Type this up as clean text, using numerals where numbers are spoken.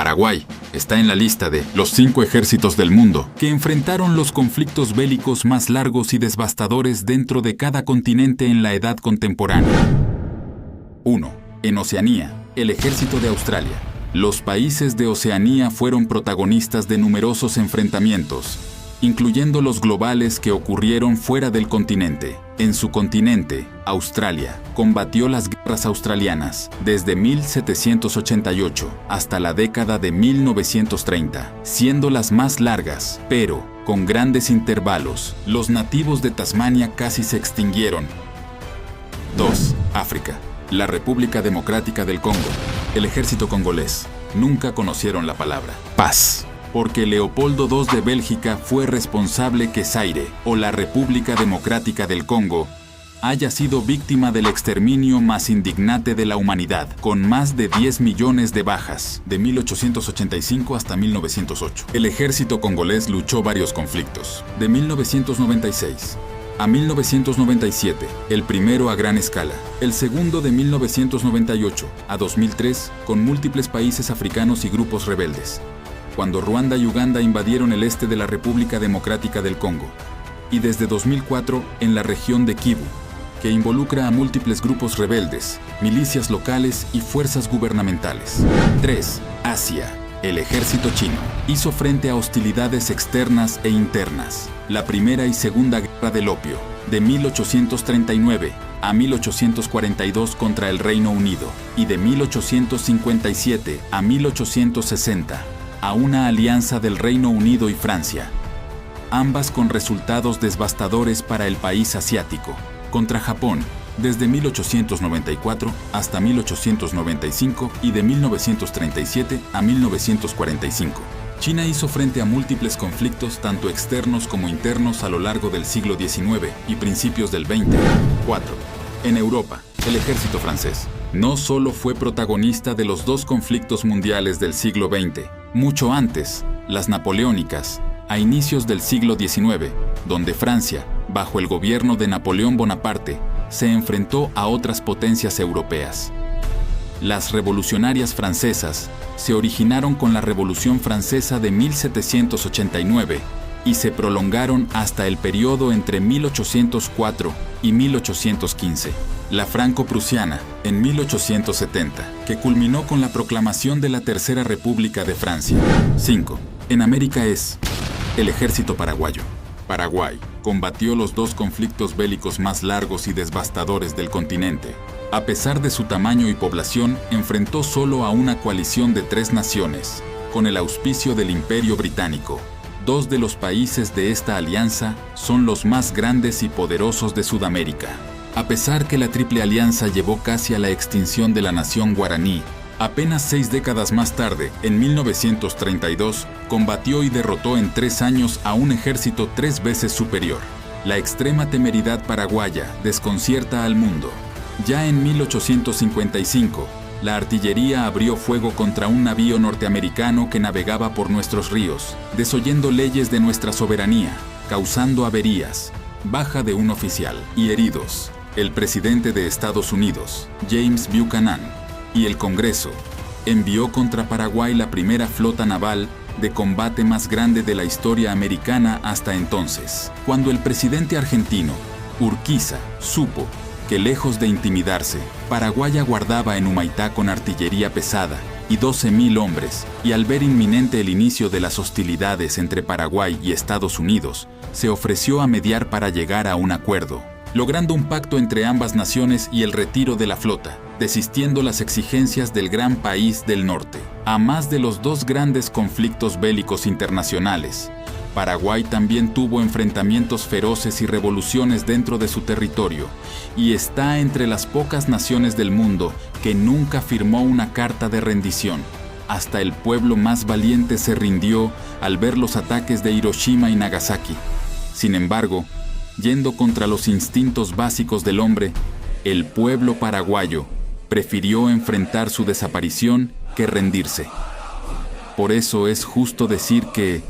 Paraguay está en la lista de los 5 ejércitos del mundo que enfrentaron los conflictos bélicos más largos y devastadores dentro de cada continente en la edad contemporánea. 1. En Oceanía, el ejército de Australia. Los países de Oceanía fueron protagonistas de numerosos enfrentamientos, incluyendo los globales que ocurrieron fuera del continente. En su continente, Australia, combatió las guerras australianas desde 1788 hasta la década de 1930, siendo las más largas, pero con grandes intervalos. Los nativos de Tasmania casi se extinguieron. 2. África. La República Democrática del Congo. El ejército congolés nunca conocieron la palabra paz, porque Leopoldo II de Bélgica fue responsable que Zaire, o la República Democrática del Congo, haya sido víctima del exterminio más indignante de la humanidad, con más de 10 millones de bajas, de 1885 hasta 1908. El ejército congolés luchó varios conflictos, de 1996 a 1997, el primero a gran escala, el segundo de 1998 a 2003, con múltiples países africanos y grupos rebeldes, cuando Ruanda y Uganda invadieron el este de la República Democrática del Congo, y desde 2004 en la región de Kivu, que involucra a múltiples grupos rebeldes, milicias locales y fuerzas gubernamentales. 3. Asia. El ejército chino hizo frente a hostilidades externas e internas. La Primera y Segunda Guerra del Opio, de 1839 a 1842 contra el Reino Unido, y de 1857 a 1860, a una alianza del Reino Unido y Francia, ambas con resultados devastadores para el país asiático. Contra Japón, desde 1894 hasta 1895 y de 1937 a 1945. China hizo frente a múltiples conflictos tanto externos como internos a lo largo del siglo XIX y principios del XX. 4. En Europa, el ejército francés no solo fue protagonista de los 2 conflictos mundiales del siglo XX, mucho antes, las napoleónicas, a inicios del siglo XIX, donde Francia, bajo el gobierno de Napoleón Bonaparte, se enfrentó a otras potencias europeas. Las revolucionarias francesas se originaron con la Revolución Francesa de 1789 y se prolongaron hasta el periodo entre 1804 y 1815. La franco-prusiana, en 1870, que culminó con la proclamación de la Tercera República de Francia. 5. En América es el ejército paraguayo. Paraguay combatió los 2 conflictos bélicos más largos y devastadores del continente. A pesar de su tamaño y población, enfrentó solo a una coalición de 3 naciones, con el auspicio del Imperio Británico. 2 de los países de esta alianza son los más grandes y poderosos de Sudamérica. A pesar que la Triple Alianza llevó casi a la extinción de la nación guaraní, apenas 6 décadas más tarde, en 1932, combatió y derrotó en 3 años a un ejército 3 veces superior. La extrema temeridad paraguaya desconcierta al mundo. Ya en 1855, la artillería abrió fuego contra un navío norteamericano que navegaba por nuestros ríos, desoyendo leyes de nuestra soberanía, causando averías, baja de un oficial y heridos. El presidente de Estados Unidos, James Buchanan, y el Congreso envió contra Paraguay la primera flota naval de combate más grande de la historia americana hasta entonces. Cuando el presidente argentino, Urquiza, supo que lejos de intimidarse, Paraguay aguardaba en Humaitá con artillería pesada y 12.000 hombres, y al ver inminente el inicio de las hostilidades entre Paraguay y Estados Unidos, se ofreció a mediar para llegar a un acuerdo, logrando un pacto entre ambas naciones y el retiro de la flota, desistiendo las exigencias del gran país del norte. A más de los 2 grandes conflictos bélicos internacionales, Paraguay también tuvo enfrentamientos feroces y revoluciones dentro de su territorio, y está entre las pocas naciones del mundo que nunca firmó una carta de rendición. Hasta el pueblo más valiente se rindió al ver los ataques de Hiroshima y Nagasaki. Sin embargo, yendo contra los instintos básicos del hombre, el pueblo paraguayo prefirió enfrentar su desaparición que rendirse. Por eso es justo decir que